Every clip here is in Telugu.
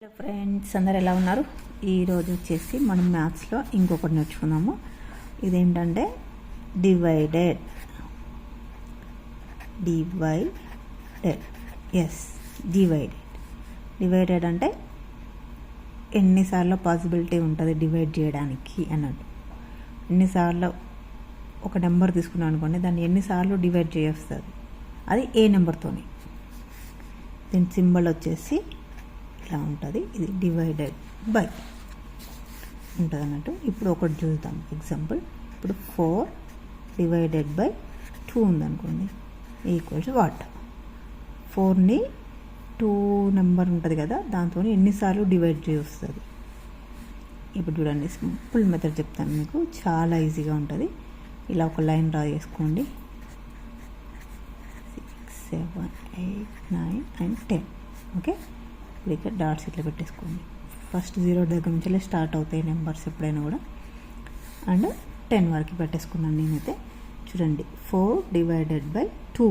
హలో ఫ్రెండ్స్, అందరు ఎలా ఉన్నారు? ఈరోజు వచ్చేసి మనం మ్యాథ్స్లో ఇంకొకటి నేర్చుకున్నాము. ఇదేంటంటే డివైడెడ్. డివైడెడ్ అంటే ఎన్నిసార్లు పాసిబిలిటీ ఉంటుంది డివైడ్ చేయడానికి అన్నట్టు. ఎన్నిసార్లు ఒక నెంబర్ తీసుకున్నాం అనుకోండి, దాన్ని ఎన్నిసార్లు డివైడ్ చేస్తుంది, అది ఏ నెంబర్తోని. దీని సింబల్ వచ్చేసి ఇలా ఉంటుంది. ఇది డివైడెడ్ బై ఉంటుంది అన్నట్టు. ఇప్పుడు ఒకటి చూద్దాం ఎగ్జాంపుల్. ఇప్పుడు 4 డివైడెడ్ బై 2 ఉందనుకోండి, ఈక్వల్స్ వాట్? 4ని 2 నెంబర్ ఉంటుంది కదా, దాంతో ఎన్నిసార్లు డివైడ్ చేస్తుంది. ఇప్పుడు చూడండి, సింపుల్ మెథడ్ చెప్తాను మీకు, చాలా ఈజీగా ఉంటుంది. ఇలా ఒక లైన్ డ్రా చేసుకోండి. 6, 7, 8, 9 and 10. ఓకే, ఇప్పుడు ఇక్కడ డాట్స్ ఇట్లా పెట్టేసుకోండి. ఫస్ట్ 0 దగ్గర నుంచి స్టార్ట్ అవుతాయి నెంబర్స్ ఎప్పుడైనా కూడా. అండ్ 10 వరకు పెట్టేసుకున్నాను నేనైతే. చూడండి, 4 డివైడెడ్ బై 2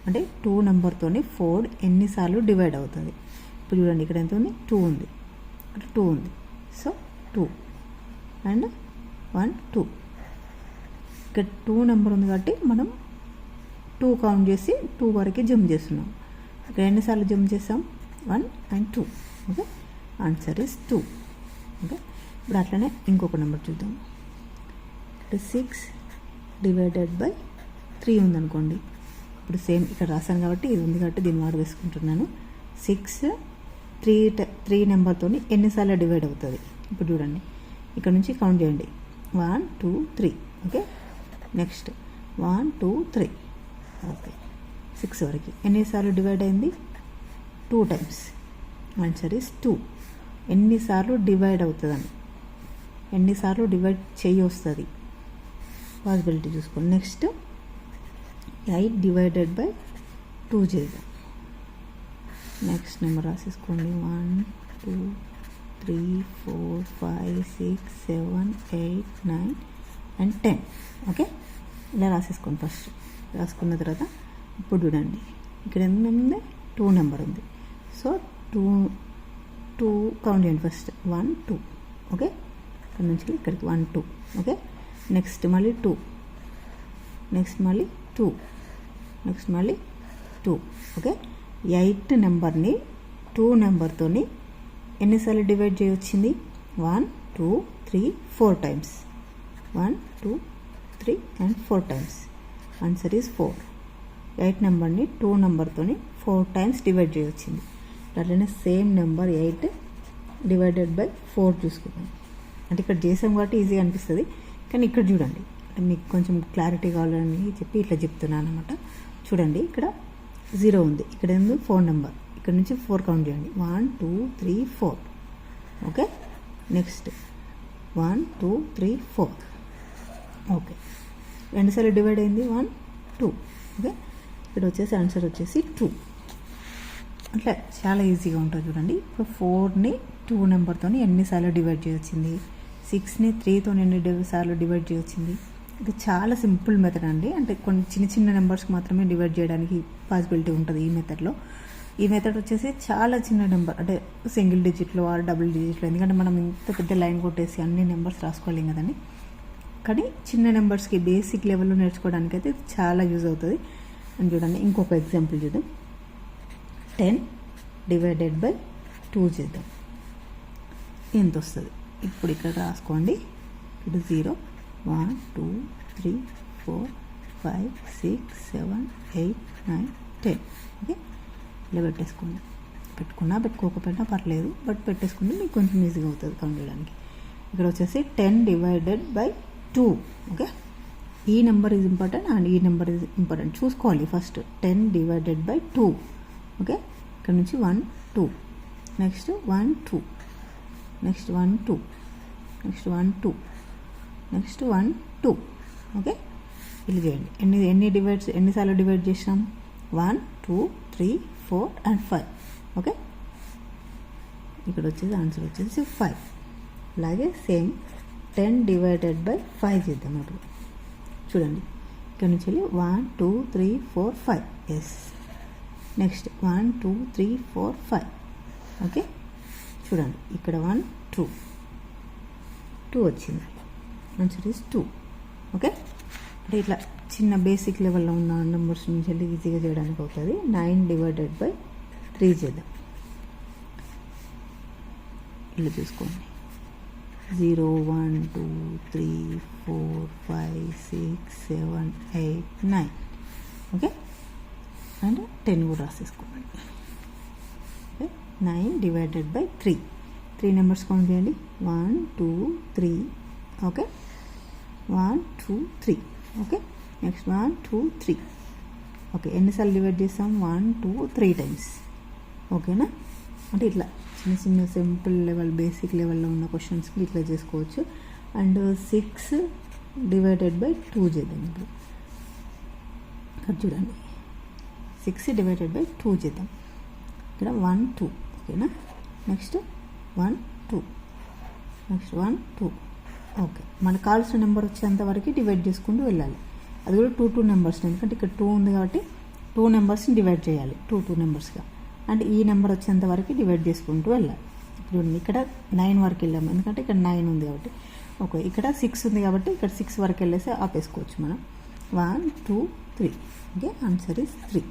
అంటే 2 నెంబర్తోని 4 ఎన్నిసార్లు డివైడ్ అవుతుంది. ఇప్పుడు చూడండి, ఇక్కడ ఎంత ఉంది? 2 ఉంది, ఇక్కడ 2 ఉంది. So 2 and 1, 2. ఇక్కడ 2 నెంబర్ ఉంది కాబట్టి మనం 2 కౌంట్ చేసి 2 వరకు జంప్ చేస్తున్నాం. ఇక్కడ ఎన్నిసార్లు జంప్ చేస్తాం? 1 and 2. Okay, answer is 2. Okay, ఇప్పుడు అట్లనే ఇంకొక నెంబర్ చూద్దాం. ఇప్పుడు 6 డివైడెడ్ బై 3 ఉందనుకోండి. ఇప్పుడు సేమ్ ఇక్కడ రాశాను కాబట్టి ఇది ఉంది కాబట్టి దీన్ని వాడు వేసుకుంటున్నాను. 6 3 నెంబర్తో ఎన్నిసార్లు డివైడ్ అవుతుంది. ఇప్పుడు చూడండి, ఇక్కడ నుంచి కౌంట్ చేయండి. 1, 2, 3. Okay, next 1, 2, 3. ఓకే, 6 వరకు ఎన్నిసార్లు డివైడ్ అయింది? 2 times. Answer is 2. ఎన్నిసార్లు డివైడ్ అవుతుందని, ఎన్నిసార్లు డివైడ్ చేయి వస్తుంది పాసిబిలిటీ చూసుకోండి. నెక్స్ట్ 8 డివైడెడ్ బై 2 చేద్దాం. నెక్స్ట్ నెంబర్ రాసేసుకోండి. 1, 2, 3, 4, 5, 6, 7, 8, 9 and 10. ఓకే, ఇలా రాసేసుకోండి. ఫస్ట్ రాసుకున్న తర్వాత ఇప్పుడు చూడండి, ఇక్కడ ఎంత ఉంది? 2 నెంబర్ ఉంది. సో 2 కౌంట్ చేయండి. ఫస్ట్ 1, 2. ఓకే, ఇక్కడ నుంచి ఇక్కడికి 1, 2. ఓకే, నెక్స్ట్ మళ్ళీ 2, నెక్స్ట్ మళ్ళీ 2, నెక్స్ట్ మళ్ళీ 2. ఓకే, 8 నెంబర్ని 2 నెంబర్తోని ఎన్నిసార్లు divide చేయొచ్చింది? 1, 2, 3, 4 times. 1, 2, 3 and 4 times. Answer is 4. 8 నెంబర్ని 2 నెంబర్తోని 4 times డివైడ్ చేయొచ్చింది. అట్లనే సేమ్ నెంబర్ 8 డివైడెడ్ బై 4 చూసుకుందాం. అంటే ఇక్కడ చేసాం కాబట్టి ఈజీగా అనిపిస్తుంది, కానీ ఇక్కడ చూడండి, అంటే మీకు కొంచెం క్లారిటీ కావాలని చెప్పి ఇట్లా చెప్తున్నాను అనమాట. చూడండి, ఇక్కడ 0 ఉంది, ఇక్కడ ఏంది? 4 నెంబర్. ఇక్కడ నుంచి 4 కౌంట్ చేయండి. 1, 2, 3, 4. Okay, next 1, 2, 3, 4. ఓకే, రెండుసార్లు డివైడ్ అయింది. 1, 2. ఓకే, ఇక్కడ వచ్చేసి ఆన్సర్ వచ్చేసి 2. అట్లా చాలా ఈజీగా ఉంటుంది చూడండి. ఇప్పుడు 4ని 2 నెంబర్తో ఎన్నిసార్లు డివైడ్ చేయొచ్చింది, 6ని 3తో ఎన్నిసార్లు డివైడ్ చేయొచ్చింది. ఇది చాలా సింపుల్ మెథడ్ అండి. అంటే కొన్ని చిన్న చిన్న నెంబర్స్కి మాత్రమే డివైడ్ చేయడానికి పాసిబిలిటీ ఉంటుంది ఈ మెథడ్లో. ఈ మెథడ్ వచ్చేసి చాలా చిన్న నెంబర్, అంటే సింగిల్ డిజిట్లో ఆర్ డబుల్ డిజిట్లో, ఎందుకంటే మనం ఇంత పెద్ద లైన్ కొట్టేసి అన్ని నెంబర్స్ రాసుకోలేం కదండి. కానీ చిన్న నెంబర్స్కి బేసిక్ లెవెల్లో నేర్చుకోవడానికి అయితే చాలా యూజ్ అవుతుంది. అని చూడండి, ఇంకొక ఎగ్జాంపుల్ చూద్దాం. 10 డివైడెడ్ బై 2 చేద్దాం. ఎంత వస్తుంది? ఇప్పుడు ఇక్కడ రాసుకోండి. ఇప్పుడు 0, 1, 2, 3, 4, 5, 6, 7, 8, 9, 10. ఓకే, ఇలా పెట్టేసుకోండి. పెట్టుకోకపోయినా పర్లేదు, బట్ పెట్టేసుకుంటే మీకు కొంచెం ఈజీగా అవుతుంది కౌంట్ చేయడానికి. ఇక్కడ వచ్చేసి 10 డివైడెడ్ బై 2. ఓకే, ఈ నెంబర్ ఈజ్ ఇంపార్టెంట్ అండ్ ఈ నెంబర్ ఈజ్ ఇంపార్టెంట్ చూసుకోవాలి. First 10 divided by 2. ఓకే, ఇక్కడ నుంచి 1, 2, next 1, 2, next 1, 2, next 1, 2, next 1, 2. Okay, ఇలా చేయండి. ఎన్నిసార్లు డివైడ్ చేసినాం? 1, 2, 3, 4 and 5. ఓకే, ఇక్కడ వచ్చేసి ఆన్సర్ వచ్చేసి 5. అలాగే సేమ్ 10 డివైడెడ్ బై 5 చేద్దాం. అప్పుడు చూడండి, ఇక్కడ నుంచి 1, 2, 3, 4, 5. Yes, next 1, 2, 3, 4, 5. ఓకే, చూడండి ఇక్కడ 1 2 2 వచ్చింది. Answer is 2. ఓకే, అంటే ఇట్లా చిన్న బేసిక్ లెవెల్లో ఉన్న నెంబర్స్ నుంచి వెళ్ళి ఈజీగా చేయడానికి అవుతుంది. 9/3 చేద్దాం. ఇలా చూసుకోండి, 0 1 2 3 4 5 6 7 8 9. ఓకే, అండ్ 10 కూడా రాసేసుకోండి. ఓకే, 9/3. 3 నెంబర్స్ కౌంట్ చేయండి, 1 2 3. ఓకే, 1 2 3. Okay, next 1 2 3. ఓకే, ఎన్నిసార్లు డివైడ్ చేస్తాం? 1 2 3 టైమ్స్. ఓకేనా, అంటే ఇట్లా చిన్న చిన్న సింపుల్ లెవెల్ బేసిక్ లెవెల్లో ఉన్న క్వశ్చన్స్కి ఇట్లా చేసుకోవచ్చు. అండ్ 6/2 చేద్దాం. ఇప్పుడు ఇక్కడ చూడండి, 6/2 చేద్దాం. ఇక్కడ 1 2. ఓకేనా, నెక్స్ట్ 1 2, నెక్స్ట్ 1 2. ఓకే, మనకు కావాల్సిన నెంబర్ వచ్చేంత వరకు డివైడ్ చేసుకుంటూ వెళ్ళాలి. అది కూడా 2 నెంబర్స్, ఎందుకంటే ఇక్కడ 2 ఉంది కాబట్టి 2 నెంబర్స్ని డివైడ్ చేయాలి 2 నెంబర్స్గా. అండ్ ఈ నెంబర్ వచ్చేంత వరకు డివైడ్ చేసుకుంటూ వెళ్ళాలి. ఇప్పుడు ఇక్కడ 9 వరకు వెళ్ళాము, ఎందుకంటే ఇక్కడ 9 ఉంది కాబట్టి. ఓకే, ఇక్కడ 6 ఉంది కాబట్టి ఇక్కడ 6 వరకు వెళ్ళేసి ఆపేసుకోవచ్చు మనం. 1 2 3. Okay, answer is 3.